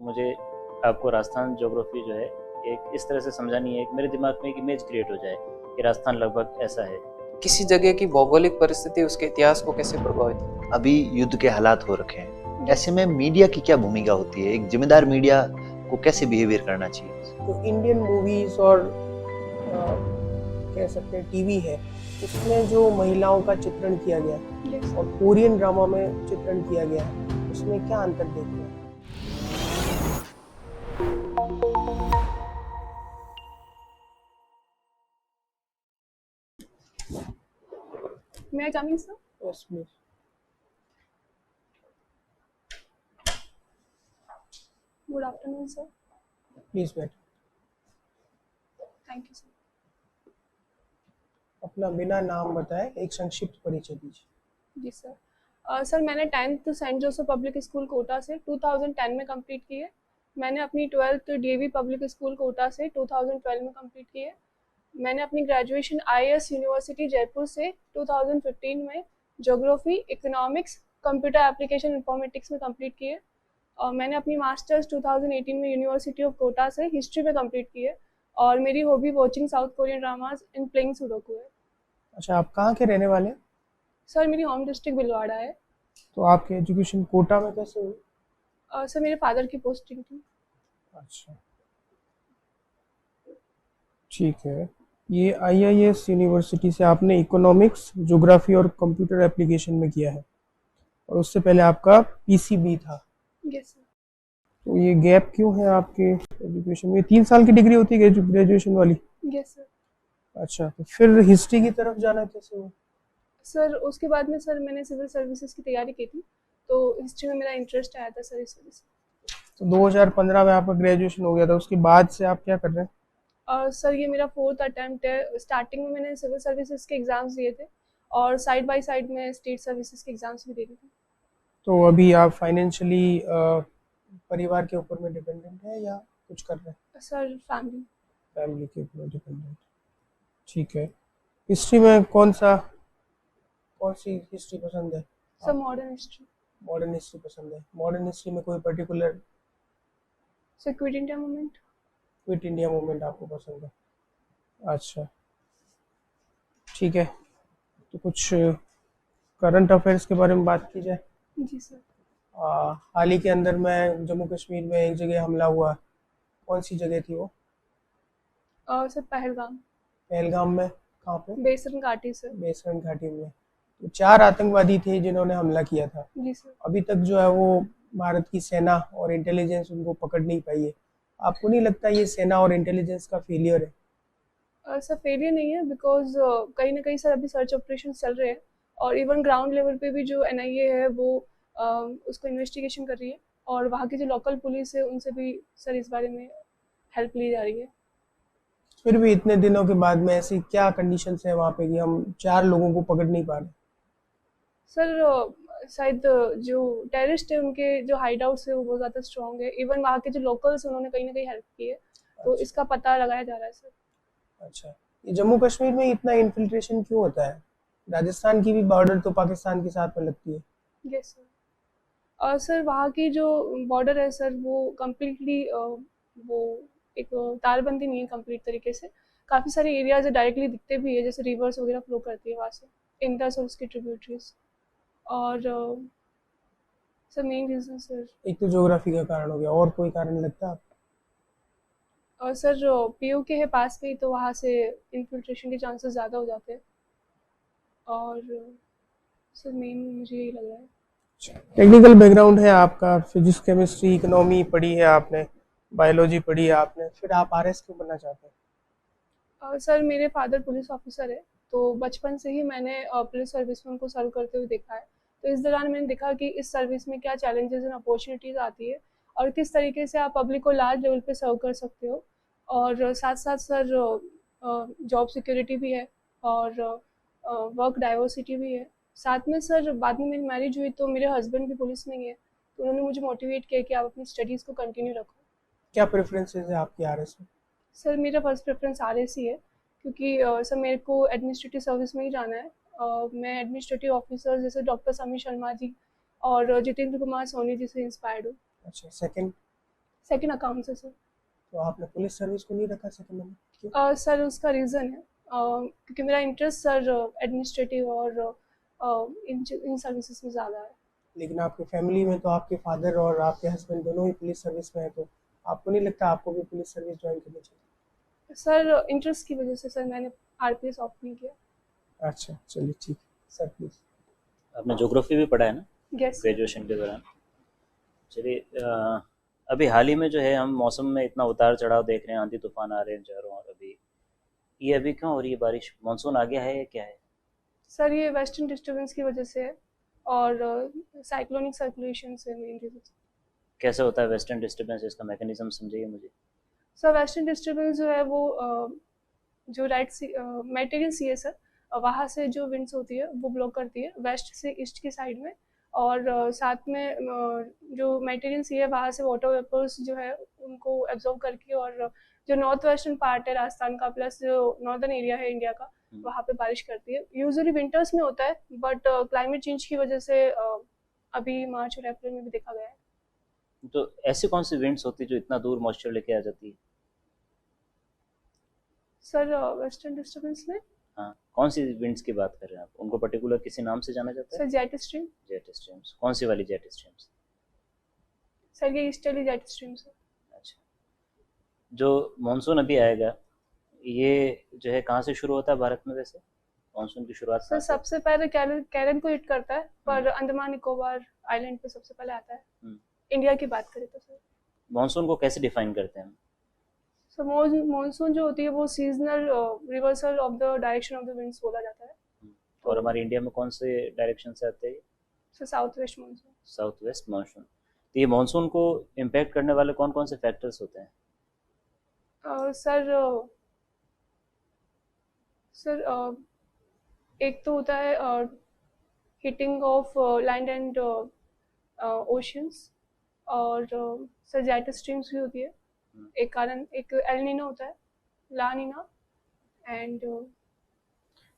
मुझे आपको राजस्थान ज्योग्राफी जो है एक इस तरह से समझानी है कि मेरे दिमाग में एक इमेज क्रिएट हो जाए कि राजस्थान लगभग ऐसा है। किसी जगह की भौगोलिक परिस्थिति उसके इतिहास को कैसे प्रभावित। अभी युद्ध के हालात हो रखे हैं, ऐसे में मीडिया की क्या भूमिका होती है? एक जिम्मेदार मीडिया को कैसे बिहेवियर करना चाहिए? तो इंडियन मूवीज और कह सकते हैं टीवी है, उसमें जो महिलाओं का चित्रण किया गया है और कोरियन ड्रामा में चित्रण किया गया है, उसमें क्या अंतर देखते हैं? May I come in, sir? Yes, please. Good afternoon, sir. Please wait. Thank you, sir. अपना बिना नाम बताए एक संक्षिप्त परिचय दीजिए। जी सर। सर मैंने 10th saint Joseph public school Kota से 2010 में कंप्लीट की है। मैंने अपनी 12th DAV public school Kota से 2012 में कंप्लीट की है। मैंने अपनी ग्रेजुएशन आईएएस यूनिवर्सिटी जयपुर से 2015 में geography, economics, computer application informatics में कंप्लीट की है। और मैंने अपनी मास्टर्स 2018 में यूनिवर्सिटी ऑफ कोटा से हिस्ट्री में कंप्लीट की है। और मेरी hobby watching south Korean dramas and playing sudoku है। अच्छा, आप कहाँ के रहने वाले हैं? सर मेरी होम डिस्ट्रिक्ट भिलवाड़ा है। तो आपकी एजुकेशन कोटा में कैसे हुई? सर मेरे फादर की पोस्टिंग थी। अच्छा, ठीक है। ये आईआईएस यूनिवर्सिटी से आपने इकोनॉमिक्स, ज्योग्राफी और कंप्यूटर एप्लीकेशन में किया है, और उससे पहले आपका पीसीबी था। Yes sir. तो ये गैप क्यों है आपके एजुकेशन में? 3 साल की डिग्री होती है ग्रेजुएशन वाली? Yes sir. अच्छा, तो फिर हिस्ट्री की तरफ जाना कैसे हुआ? सर उसके बाद में सर मैंने सिविल सर्विसेज की तैयारी की थी, तो हिस्ट्री में मेरा इंटरेस्ट आया था सर, इस वजह से। तो 2015 में आपका ग्रेजुएशन हो गया था, उसके बाद से आप क्या कर रहे हैं? और सर ये मेरा 4th अटेम्प्ट है। स्टार्टिंग में मैंने सिविल सर्विसेज के एग्ज़ाम्स दिए थे और साइड बाय साइड में स्टेट सर्विसेज के एग्ज़ाम्स भी दे रही थी। तो अभी आप फाइनेंशियली परिवार के ऊपर में डिपेंडेंट है या कुछ कर रहे हैं? सर फैमिली के ऊपर डिपेंडेंट। ठीक है। हिस्ट्री में कौन सी हिस्ट्री पसंद है? Sir modern history. Modern history पसंद है। मॉडर्न हिस्ट्री में कोई particular? Sir quit India movement. Quit India movement आपको पसंद है? अच्छा, ठीक है। तो कुछ करंट अफेयर्स के बारे में बात की जाए। जी सर। हाल ही के अंदर में जम्मू कश्मीर में एक जगह हमला हुआ, कौन सी जगह थी वो? सर पहलगाम। पहलगाम में कहाँ पे? बेसरन घाटी सर। बेसरन घाटी में। तो 4 आतंकवादी थे जिन्होंने हमला किया था। जी सर। अभी तक जो है वो भारत की सेना और इंटेलिजेंस उनको पकड़ नहीं पाई है। आपको नहीं लगता ये सेना और इंटेलिजेंस का फेलियर है? सर फेलियर नहीं है, बिकॉज कहीं ना कहीं सर अभी सर्च ऑपरेशन चल रहे हैं और इवन ग्राउंड लेवल पे भी जो एनआईए है वो उसको इन्वेस्टिगेशन कर रही है और वहाँ की जो लोकल पुलिस है उनसे भी सर इस बारे में हेल्प ली जा रही है। फिर भी इतने दिनों के बाद में ऐसी क्या कंडीशंस है वहाँ पे कि हम 4 लोगों को पकड़ नहीं पा रहे? सर शायद जो टेररिस्ट है उनके जो हाइड आउट्स है वो बहुत ज़्यादा स्ट्रॉन्ग है। इवन वहाँ के जो लोकल्स उन्होंने कहीं ना कहीं हेल्प की है, तो इसका पता लगाया जा रहा है सर। अच्छा, ये जम्मू कश्मीर में इतना इन्फिल्ट्रेशन क्यों होता है? राजस्थान की भी बॉर्डर तो पाकिस्तान के साथ में लगती है। Yes sir. और सर वहाँ की जो बॉर्डर है सर वो कम्प्लीटली वो एक तारबंदी नहीं है कंप्लीट तरीके से। काफ़ी सारे एरियाज डायरेक्टली दिखते भी है, जैसे रिवर्स वगैरह फ्लो करती है वहाँ से, इंडस और उसकी ट्रिब्यूटरीज। और सर मेन रीज़न सर, एक तो ज्योग्राफी का कारण हो गया, और कोई कारण लगता है आपको? और सर जो पीओके है पास में ही, तो वहाँ से इन्फिल्ट्रेशन के चांसेस ज़्यादा हो जाते हैं। और सर मेन मुझे यही लग रहा है। टेक्निकल बैकग्राउंड है आपका, फिजिक्स, केमिस्ट्री, इकोनॉमी पढ़ी है आपने, बायोलॉजी पढ़ी है आपने, फिर आप आरएस क्यों बनना चाहते हैं? सर मेरे फादर पुलिस ऑफिसर है, तो बचपन से ही मैंने पुलिस सर्विस में उनको सर्व करते हुए देखा है। तो इस दौरान मैंने देखा कि इस सर्विस में क्या चैलेंजेस एंड अपॉर्चुनिटीज़ आती है और किस तरीके से आप पब्लिक को लार्ज लेवल पे सर्व कर सकते हो। और साथ साथ सर जॉब सिक्योरिटी भी है और वर्क डाइवर्सिटी भी है। साथ में सर बाद में मेरी मैरिज हुई तो मेरे हस्बैंड भी पुलिस में ही है, तो उन्होंने मुझे मोटिवेट किया कि आप अपनी स्टडीज़ को कंटिन्यू रखो। क्या प्रेफरेंसेस है आपकी आरएस में? सर मेरा फर्स्ट प्रेफरेंस आरएस ही है, क्योंकि सर मेरे को एडमिनिस्ट्रेटिव सर्विस में ही जाना है। मैं एडमिनिस्ट्रेटिव ऑफिसर जैसे डॉक्टर समीर शर्मा जी और जितेंद्र कुमार सोनी जी से इंस्पायर्ड हूँ। अच्छा, सेकंड? सेकंड अकाउंट से सर। तो आपने पुलिस सर्विस को नहीं रखा सेकंड नंबर, क्यों? सर उसका रीज़न है क्योंकि मेरा इंटरेस्ट सर एडमिनिस्ट्रेटिव और इन सर्विसेज में ज़्यादा है। लेकिन आपके फैमिली में तो आपके फादर और आपके हस्बैंड दोनों ही पुलिस सर्विस में है, तो आपको नहीं लगता आपको भी पुलिस सर्विस ज्वाइन करनी चाहिए? सर इंटरेस्ट की वजह से सर मैंने आरपीएस ऑप्ट नहीं किया। अच्छा, चलिए ठीक है सर, प्लीज। आपने ज्योग्राफी भी पढ़ा है ना यस। ग्रेजुएशन के दौरान? चलिए, अभी हाल ही में जो है हम मौसम में इतना उतार चढ़ाव देख रहे हैं, आंधी तूफान आ रहे हैं चारों ओर। ये अभी क्यों हो रही है बारिश? मानसून आ गया है या क्या है? सर ये वेस्टर्न डिस्टर्बेंस की वजह से है और साइक्लोनिक सर्कुलेशन से मेन रीजन। कैसे होता है वेस्टर्न डिस्टर्बेंस? इसका मैकेनिज्म समझिए मुझे। सर वेस्टर्न डिस्टर्बेंस जो है वो जो राइट सी मेटेरियल सी है सर, वहाँ से जो विंड्स होती है वो ब्लॉक करती है वेस्ट से ईस्ट की साइड में, और साथ में जो मेटेरियल सी है वहाँ से वाटर वेपर्स जो है उनको एब्जॉर्ब करके, और जो नॉर्थ वेस्टर्न पार्ट है राजस्थान का प्लस जो नॉर्दर्न एरिया है इंडिया का, वहाँ पे बारिश करती है। यूजुअली विंटर्स में होता है, बट क्लाइमेट चेंज की वजह से अभी मार्च और अप्रैल में भी देखा गया है। तो ऐसी कौन सी विंड्स होती है जो इतना दूर मॉइस्चर लेके आ जाती है? सर वेस्टर्न डिस्टर्बेंस में हाँ, कौन सी विंड्स की बात कर रहे हैं आप? उनको पर्टिकुलर किसी नाम से जाना जाता है? Sir jet stream. Jet streams? कौन सी वाली जेट स्ट्रीम्स? सर ये ईस्टर्ली जेट स्ट्रीम सर। अच्छा, जो मानसून अभी आएगा ये जो है कहाँ से शुरू होता है भारत में वैसे? मानसून की शुरुआत सर कहाँ से? सबसे पहले केरल को हिट करता है, पर अंडमान निकोबार आइलैंड पे सबसे पहले आता है। इंडिया की बात करें तो सर मानसून को कैसे डिफाइन करते हैं हम? सर मानसून जो होती है वो seasonal reversal of the direction of the winds बोला जाता है। और हमारे इंडिया में कौन से डायरेक्शन से आते हैं? Sir south west monsoon. South west monsoon. तो ये मानसून को इम्पैक्ट करने वाले कौन कौन से फैक्टर्स होते हैं? सर एक तो होता है heating of land and oceans, और सर जेट स्ट्रीम्स भी होती है एक कारण। एक एल नीनो होता है, ला नीना एंड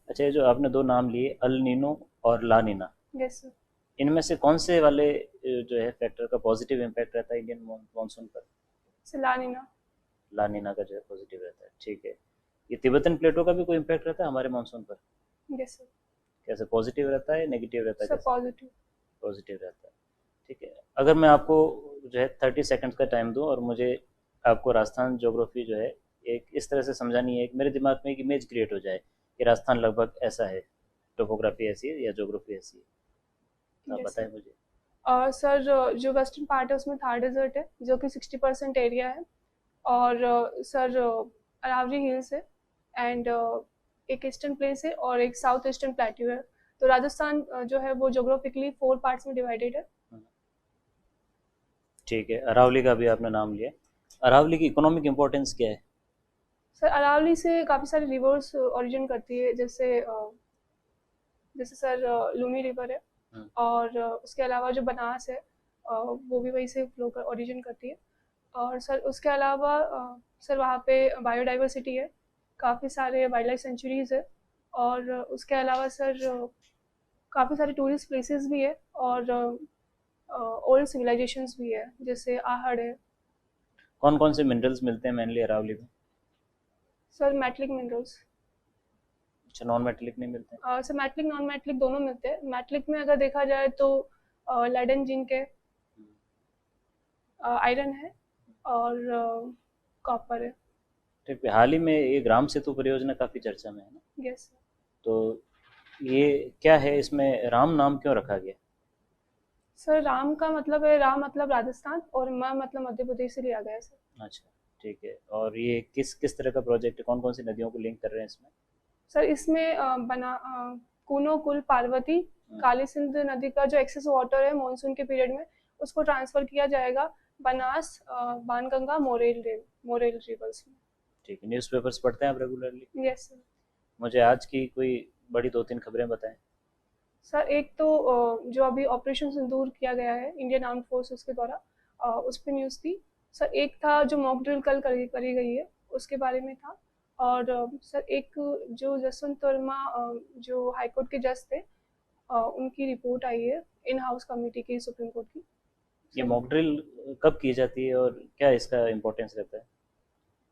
अच्छा, ये जो आपने दो नाम लिए अल नीनो और ला नीना, यस सर। इनमें से कौन से वाले जो है फैक्टर का पॉजिटिव इम्पैक्ट रहता है इंडियन मानसून पर? सर ला नीना। ला नीना का जो है पॉजिटिव रहता है, ठीक है। ये तिब्बतन प्लेटो का भी कोई इम्पैक्ट रहता है हमारे मानसून पर? Yes sir. कैसे, पॉजिटिव रहता है नेगेटिव रहता है? Sir positive. पॉजिटिव रहता है, ठीक है। अगर मैं आपको जो है 30 सेकंड्स का टाइम दूं और मुझे आपको राजस्थान ज्योग्राफी जो है एक इस तरह से समझानी है कि मेरे दिमाग में एक इमेज क्रिएट हो जाए कि राजस्थान लगभग ऐसा है, टोपोग्राफी ऐसी है या ज्योग्राफी ऐसी है, तो आप Yes, बताएं मुझे। और सर जो वेस्टर्न पार्ट है उसमें थार डेजर्ट है जो कि 60% एरिया है, और सर अरावली हिल्स है, एंड एक ईस्टर्न प्लेस है और एक साउथ ईस्टर्न प्लेट्यू है। तो राजस्थान जो है वो जोग्राफिकली 4 पार्ट्स में डिवाइडेड है। ठीक है, अरावली का भी आपने नाम लिया। अरावली की इकोनॉमिक इम्पोर्टेंस क्या है? सर अरावली से काफ़ी सारी रिवर्स ओरिजिन करती है, जैसे सर लूनी रिवर है, और उसके अलावा जो बनास है वो भी वहीं से फ्लो कर ओरिजिन करती है। और सर उसके अलावा सर वहाँ पे बायोडाइवर्सिटी है, काफ़ी सारे वाइल्ड लाइफ सेंचुरीज है, और उसके अलावा सर काफ़ी सारे टूरिस्ट प्लेसेस भी है, और ओल्ड सिविलाइजेशंस भी है, जैसे आहड़ है। कौन कौन से मिनरल्स मिलते हैं मेनली अरावली में? Sir metallic minerals. अच्छा, नॉन मेटेलिक नहीं मिलते हैं? सर मेटलिक नॉन मेटलिक दोनों मिलते हैं। मेटलिक में अगर देखा जाए तो लेड एंड जिंक है, आयरन है, और कॉपर है। ठीक है। हाल ही में ये ग्राम सेतु परियोजना काफ़ी चर्चा में है ना, यस। तो ये क्या है, इसमें राम नाम क्यों रखा गया? सर राम का मतलब है, राम मतलब राजस्थान और म मतलब मध्य प्रदेश से लिया गया है सर। अच्छा, ठीक है। और ये किस किस तरह का प्रोजेक्ट है, कौन कौन सी नदियों को लिंक कर रहे हैं इसमें? सर इसमें कूनो कुल पार्वती काली सिंध नदी का जो एक्सेस वाटर है मानसून के पीरियड में उसको ट्रांसफर किया जाएगा बनास बाणगंगा मोरेल रिवर्स में। ठीक है। न्यूज़पेपर्स पढ़ते हैं आप रेगुलरली? Yes sir. मुझे आज की कोई बड़ी 2-3 खबरें बताएं। सर एक तो जो अभी ऑपरेशन सिंदूर किया गया है इंडियन आर्म फोर्सेस के द्वारा, उस पर न्यूज़ थी सर। एक था जो मॉक ड्रिल कल करी गई है उसके बारे में था, और सर एक जो जसवंत वर्मा जो हाईकोर्ट के जज थे, उनकी रिपोर्ट आई है इन हाउस कमेटी की सुप्रीम कोर्ट की। ये मॉक ड्रिल कब की जाती है और क्या इसका इम्पोर्टेंस रहता है?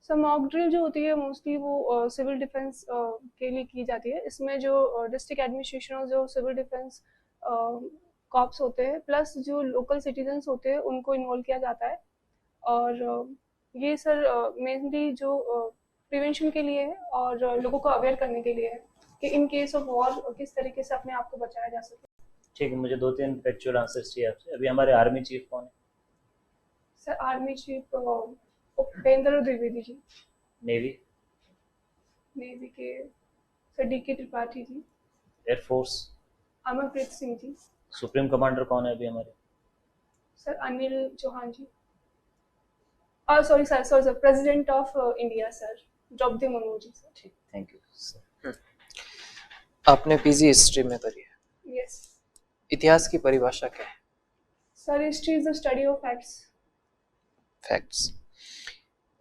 सर मॉक ड्रिल जो होती है मोस्टली वो सिविल डिफेंस के लिए की जाती है। इसमें जो डिस्ट्रिक्ट एडमिनिस्ट्रेशन और जो सिविल डिफेंस कॉप्स होते हैं प्लस जो लोकल सिटीजन्स होते हैं उनको इन्वॉल्व किया जाता है। और ये सर मेनली जो प्रिवेंशन के लिए है और लोगों को अवेयर करने के लिए है कि इन केस ऑफ वॉर किस तरीके से अपने आप को बचाया जा सके। ठीक है, मुझे 2-3 फैक्चुअल आंसर्स चाहिए आपसे। अभी हमारे आर्मी चीफ कौन है? Sir army chief Upendra Dwivedi ji. Navy? Navy के sir DK Tripathi ji. Air force? Amarpreet Singh ji. Supreme commander कौन है अभी हमारे? Sir Anil Chauhan ji. Sorry sir president of India sir Droupadi Murmu ji sir. ठीक, थैंक यू सर। आपने पीजी हिस्ट्री में करी है, यस इतिहास की परिभाषा क्या है? Sir history is the study of facts. Facts.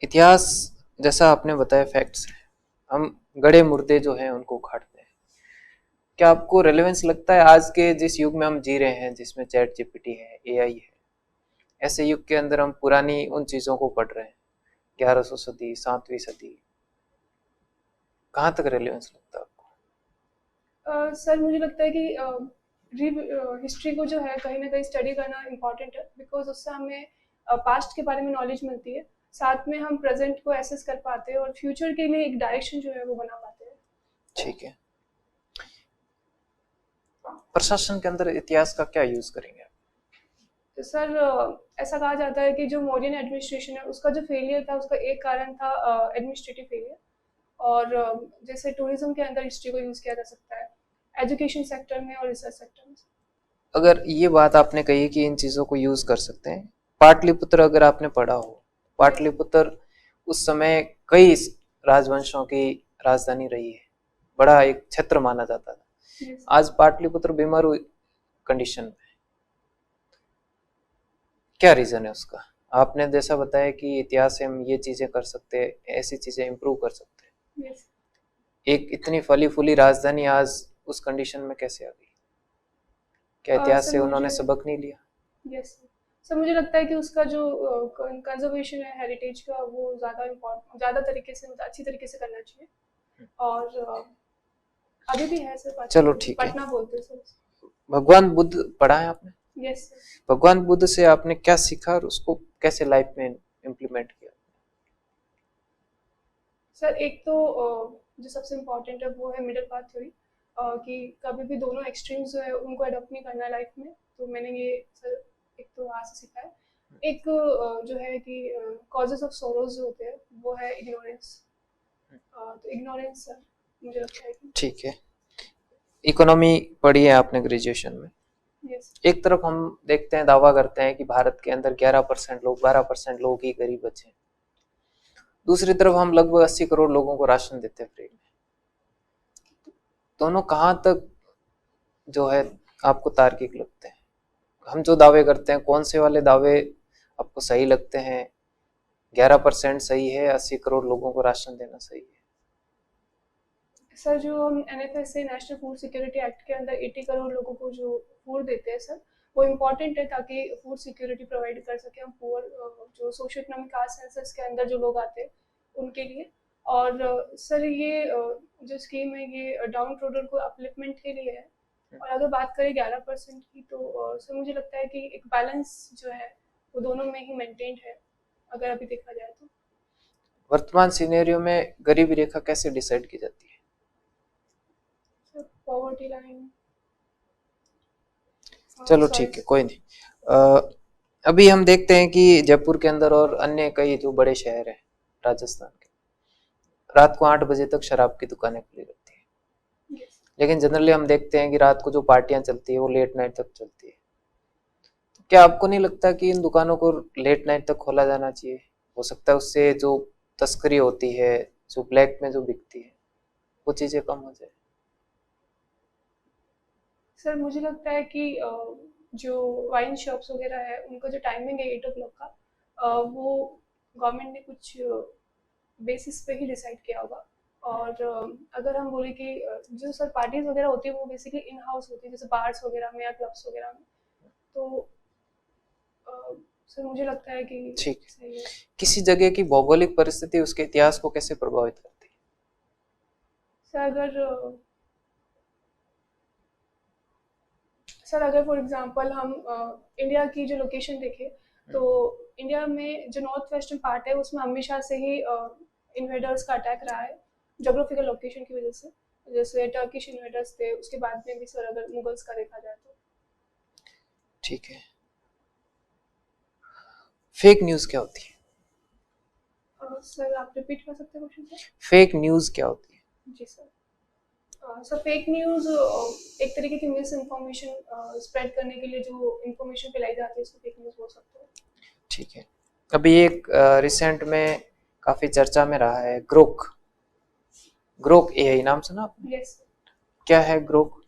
इतिहास जैसा आपने बताया फैक्ट्स है, हम गड़े मुर्दे जो हैं उनको उखाड़ते हैं। क्या आपको रेलेवेंस लगता है आज के जिस युग में हम जी रहे हैं जिसमें चैट जीपीटी है, AI है, ऐसे युग के अंदर हम पुरानी उन चीज़ों को पढ़ रहे हैं 1100 सदी 7वीं सदी, कहाँ तक रेलेवेंस लगता है आपको? सर मुझे लगता है कि हिस्ट्री को जो है कहीं ना कहीं स्टडी करना इम्पॉर्टेंट है बिकॉज उससे हमें पास्ट के बारे में नॉलेज मिलती है, साथ में हम प्रेजेंट को एसेस कर पाते हैं और फ्यूचर के लिए एक डायरेक्शन जो है वो बना पाते हैं। ठीक है, प्रशासन के अंदर इतिहास का क्या यूज करेंगे आप? तो सर ऐसा कहा जाता है कि जो मौर्यन एडमिनिस्ट्रेशन है उसका जो फेलियर था उसका एक कारण था एडमिनिस्ट्रेटिव फेलियर। और जैसे टूरिज्म के अंदर हिस्ट्री को यूज किया जा सकता है, एजुकेशन सेक्टर में और रिसर्च सेक्टर में। अगर ये बात आपने कही कि इन चीज़ों को यूज कर सकते हैं, पाटलिपुत्र अगर आपने पढ़ा हो, पाटलिपुत्र उस समय कई राजवंशों की राजधानी रही है, बड़ा एक क्षेत्र माना जाता था। Yes. आज पाटलिपुत्र बीमार कंडीशन में, क्या रीजन है उसका? आपने जैसा बताया कि इतिहास से हम ये चीजें कर सकते हैं, ऐसी चीजें इंप्रूव कर सकते हैं। Yes. एक इतनी फली फूली राजधानी आज उस कंडीशन में कैसे आ गई? क्या इतिहास सर से उन्होंने मुझे सबक नहीं लिया? यस सर मुझे लगता है कि उसका जो कंजर्वेशन है हेरिटेज का वो ज़्यादा तरीके से अच्छी तरीके से करना चाहिए। और अभी भी है सर चलो ठीक है। पटना बोलते हैं सर। भगवान बुद्ध पढ़ा है आपने? Yes sir. भगवान बुद्ध से आपने क्या सीखा और उसको कैसे लाइफ में इम्प्लीमेंट किया? सर एक तो जो सबसे इम्पोर्टेंट है वो है मिडिल पाथ थ्योरी, कि कभी भी दोनों एक्सट्रीम्स जो है उनको अडॉप्ट नहीं करना है लाइफ में। तो मैंने ये सर एक तो वहाँ से सीखा है। एक जो है कि कॉजेस ऑफ सोरोज जो होते हैं वो है इग्नोरेंस। तो इग्नोरेंस सर मुझे लगता है कि ठीक है, इकोनॉमी पढ़ी है आपने ग्रेजुएशन में। यस एक तरफ हम देखते हैं, दावा करते हैं कि भारत के अंदर 11% लोग, 12% लोग ही गरीब बचे हैं, दूसरी तरफ हम लगभग 80 करोड़ लोगों को राशन देते हैं फ्री में। दोनों कहाँ तक जो है आपको तार्किक लगते हैं? हम जो दावे करते हैं कौन से वाले दावे आपको सही लगते हैं? 11% सही है, 80 करोड़ लोगों को राशन देना सही है? सर जो हम NFSA national food security act के अंदर 80 करोड़ लोगों को जो फूड देते हैं सर वो इम्पॉर्टेंट है ताकि फूड सिक्योरिटी प्रोवाइड कर सके हम पुअर जो सोशो इकोनॉमिक कास्ट सेंसस के अंदर जो लोग आते हैं उनके लिए। और सर ये जो स्कीम है ये डाउन ट्रोडन को अपलिफ्टमेंट के लिए है। और अगर बात करें 11% की तो सर मुझे लगता है कि एक बैलेंस जो है वो दोनों में ही मेंटेन्ड है अगर अभी देखा जाए तो। वर्तमान सिनेरियो में गरीबी रेखा कैसे डिसाइड की जाती है? Poverty line. चलो ठीक है, कोई नहीं। अभी हम देखते हैं कि जयपुर के अंदर और अन्य कई जो बड़े शहर हैं राजस्थान के, रात को 8 बजे तक शराब की दुकानें खुली रहती हैं। लेकिन जनरली हम देखते हैं कि रात को जो पार्टियां चलती है वो लेट नाइट तक चलती है। तो क्या आपको नहीं लगता कि इन दुकानों को लेट नाइट तक खोला जाना चाहिए? हो सकता है उससे जो तस्करी होती है, जो ब्लैक में जो बिकती है, वो चीजें कम हो जाए। सर मुझे लगता है कि जो वाइन शॉप्स वगैरह है उनका जो टाइमिंग है 8 o'clock का वो गवर्नमेंट ने कुछ बेसिस पे ही डिसाइड किया होगा। और अगर हम बोले कि जो सर पार्टीज वगैरह होती है वो बेसिकली इन हाउस होती है जैसे बार्स वगैरह में या क्लब्स वगैरह में। तो सर मुझे लगता है कि ठीक है। सही है। किसी जगह की भौगोलिक परिस्थिति उसके इतिहास को कैसे प्रभावित करती है? सर अगर फॉर एग्जांपल हम इंडिया की जो लोकेशन देखें तो इंडिया में जो नॉर्थ वेस्टर्न पार्ट है उसमें हमेशा से ही इन्वेडर्स का अटैक रहा है जोग्राफिकल लोकेशन की वजह से। जैसे टर्किश इन्वेडर्स थे, उसके बाद में भी सर अगर मुगल्स का देखा जाए तो। ठीक है। फेक न्यूज क्या होती है? सर आप रिपीट कर सकते हैं क्वेश्चन सर? फेक न्यूज क्या होती है? जी सर। सर फेक न्यूज़ एक तरीके की मिस इन्फॉर्मेशन स्प्रेड करने के लिए जो इन्फॉर्मेशन फैलाई जाती है उसको फेक न्यूज़ बोल सकते हैं। ठीक है। अभी एक रिसेंट में काफी चर्चा में रहा है ग्रोक। ग्रोक एआई नाम सुना आपने? यस क्या है ग्रोक?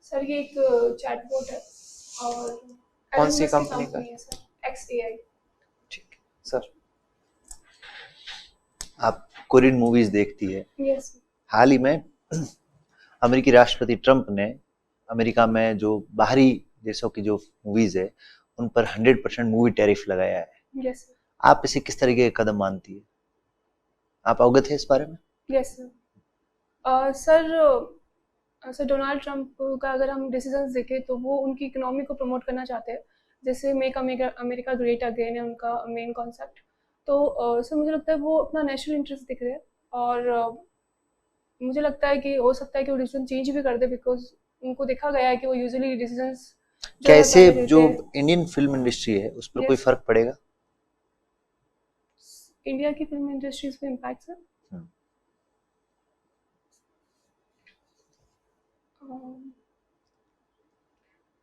सर ये एक चैटबॉट है और कौन सी Elon Musk की कंपनी का? है सर, XAI। ठीक है सर। आप कोरियन मूवीज देखती है। यस हाल ही में अमेरिकी राष्ट्रपति ट्रंप ने अमेरिका में जो बाहरी देशों की जो मूवीज है उन पर 100% मूवी टैरिफ लगाया है। यस आप इसे किस तरीके का कदम मानती है? आप अवगत है इस बारे में? यस सर डोनाल्ड ट्रंप का अगर हम डिसीजंस देखें तो वो उनकी इकोनॉमी को प्रमोट करना चाहते हैं। जैसे make America America great again है उनका मेन कॉन्सेप्ट। तो सर मुझे लगता है वो अपना नेशनल इंटरेस्ट दिख रहे हैं और मुझे लगता है कि हो सकता है कि वो डिसीजन चेंज भी कर दे बिकॉज उनको देखा गया है कि वो यूजुअली डिसीजंस जो है कैसे पहले जो लेते हैं। इंडियन फिल्म इंडस्ट्री है उस पर कोई Yes. फर्क पड़ेगा? इंडिया की फिल्म इंडस्ट्रीज पे इम्पैक्ट सर हम्म।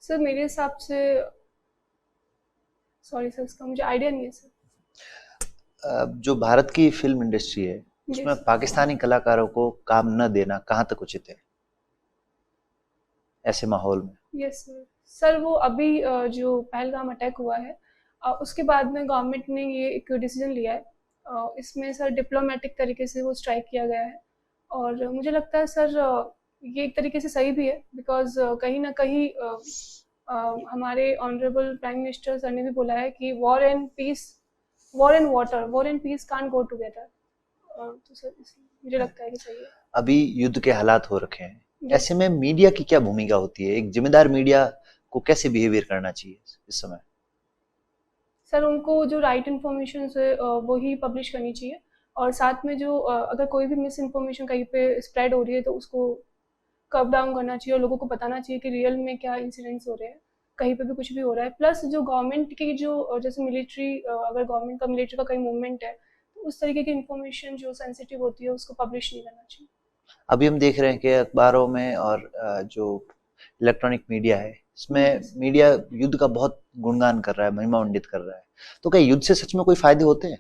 सर मेरे हिसाब से सॉरी सर इसका मुझे आइडिया नहीं है सर। जो भारत की फिल्म इंडस्ट्री है उसमें Yes. पाकिस्तानी कलाकारों को काम न देना कहाँ तक उचित है ऐसे माहौल में? Yes sir. सर वो अभी जो पहलगाम अटैक हुआ है उसके बाद में गवर्नमेंट ने ये एक डिसीजन लिया है। इसमें सर डिप्लोमेटिक तरीके से वो स्ट्राइक किया गया है और मुझे लगता है सर ये एक तरीके से सही भी है बिकॉज कहीं ना कहीं हमारे ऑनरेबल प्राइम मिनिस्टर सर ने भी बोला है कि war and peace can't go together. तो सर इसलिए मुझे लगता है कि सही है। अभी युद्ध के हालात हो रखे हैं, Yes. ऐसे में मीडिया की क्या भूमिका होती है? एक जिम्मेदार मीडिया को कैसे बिहेवियर करना चाहिए इस समय? सर उनको जो राइट इन्फॉर्मेशन है वो ही पब्लिश करनी चाहिए और साथ में जो अगर कोई भी मिस इन्फॉर्मेशन कहीं पे स्प्रेड हो रही है तो उसको कब डाउन करना चाहिए और लोगों को बताना चाहिए कि रियल में क्या इंसिडेंट्स हो रहे हैं, कहीं पे भी कुछ भी हो रहा है। प्लस जो गवर्नमेंट की जो जैसे मिलिट्री अगर गवर्नमेंट का मिलिट्री का कहीं मूवमेंट है तो उस तरीके की इन्फॉर्मेशन जो सेंसिटिव होती है उसको पब्लिश नहीं करना चाहिए। अभी हम देख रहे हैं कि अखबारों में और जो इलेक्ट्रॉनिक मीडिया है इसमें Yes. मीडिया युद्ध का बहुत गुणगान कर रहा है, महिमा मंडित कर रहा है। तो क्या युद्ध से सच में कोई फायदे होते हैं?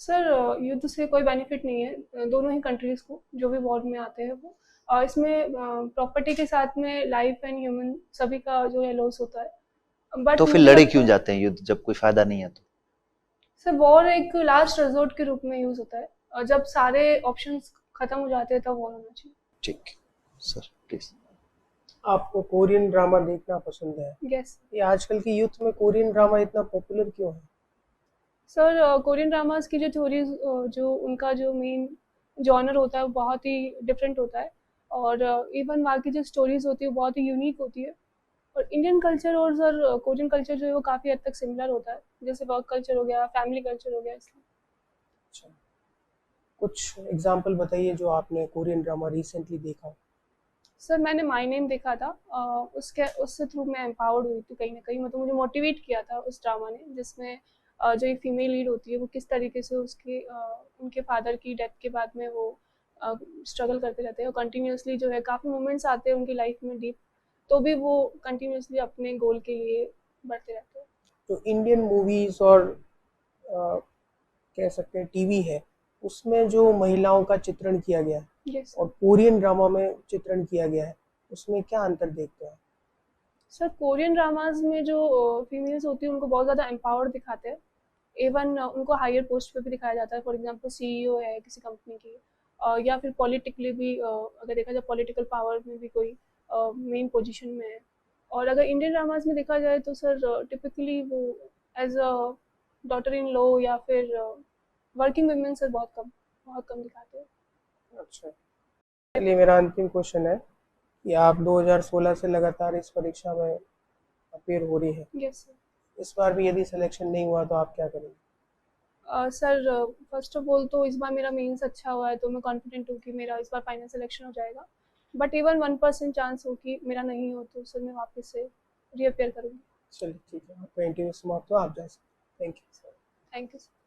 सर युद्ध से कोई बेनिफिट नहीं है दोनों ही कंट्रीज को जो भी वॉर में आते हैं वो इसमें प्रॉपर्टी के साथ में लाइफ एंड ह्यूमन सभी का जो है लॉस होता है। बट तो फिर लड़े क्यों जाते हैं युद्ध जब कोई फायदा नहीं है तो? सर वॉर एक लास्ट रिजोर्ट के रूप में यूज होता है और जब सारे ऑप्शंस खत्म हो जाते हैं तब वॉर होना चाहिए। ठीक सर प्लीज। आपको कोरियन ड्रामा देखना पसंद है? यस ये आजकल की यूथ में कोरियन ड्रामा इतना पॉपुलर क्यों है? सर कोरियन ड्रामास की जो थ्योरीज जो उनका जो मेन जॉनर होता है वो बहुत ही डिफरेंट होता है और इवन वहाँ की जो स्टोरीज होती है वो बहुत ही यूनिक होती है और इंडियन कल्चर और सर कोरियन कल्चर जो है वो काफ़ी हद तक सिमिलर होता है जैसे वर्क कल्चर हो गया, फैमिली कल्चर हो गया, इसलिए। अच्छा, कुछ एग्जाम्पल बताइए जो आपने कोरियन ड्रामा रिसेंटली देखा हो। सर मैंने माय नेम देखा था उससे थ्रू मैं एम्पावर्ड हुई थी कहीं ना कहीं, मतलब मुझे मोटिवेट किया था उस ड्रामा ने जिसमें जो एक फीमेल लीड होती है वो किस तरीके से उनके फादर की डेथ के बाद में वो स्ट्रगल करते रहते हैं और कंटिन्यूसली जो है काफ़ी मोमेंट्स आते हैं उनकी लाइफ में डीप, तो भी वो कंटिन्यूसली अपने गोल के लिए बढ़ते रहते हैं। तो इंडियन मूवीज और कह सकते हैं टीवी है उसमें जो महिलाओं का चित्रण किया गया है यस और कोरियन ड्रामा में चित्रण किया गया है उसमें क्या अंतर देखते हैं? सर कोरियन ड्रामाज में जो फीमेल्स होती है उनको बहुत ज़्यादा एम्पावर्ड दिखाते हैं, इवन उनको हायर पोस्ट पे भी दिखाया जाता है। फॉर एग्जांपल सीईओ है किसी कंपनी की या फिर पॉलिटिकली भी अगर देखा जाए पॉलिटिकल पावर में भी कोई मेन पोजीशन में है। और अगर इंडियन ड्रामाज में देखा जाए तो सर टिपिकली वो as a daughter in law या फिर वर्किंग वुमेन सर बहुत कम दिखाते हैं। अच्छा, चलिए मेरा अंतिम क्वेश्चन है कि आप 2016 से लगातार इस परीक्षा में अपीयर हो रही है, यस सर। इस बार भी यदि सिलेक्शन नहीं हुआ तो आप क्या करेंगे? सर फर्स्ट ऑफ ऑल तो इस बार मेरा मेंस अच्छा हुआ है तो मैं कॉन्फिडेंट हूँ कि मेरा इस बार फाइनल सिलेक्शन हो जाएगा, बट इवन 1% चांस हो कि मेरा नहीं हो तो सर मैं वापस से रीअपेयर करूँगी। चलिए ठीक है, आपका इंटरव्यू समाप्त हुआ, आप जा सकते हैं। Thank you. Thank you sir.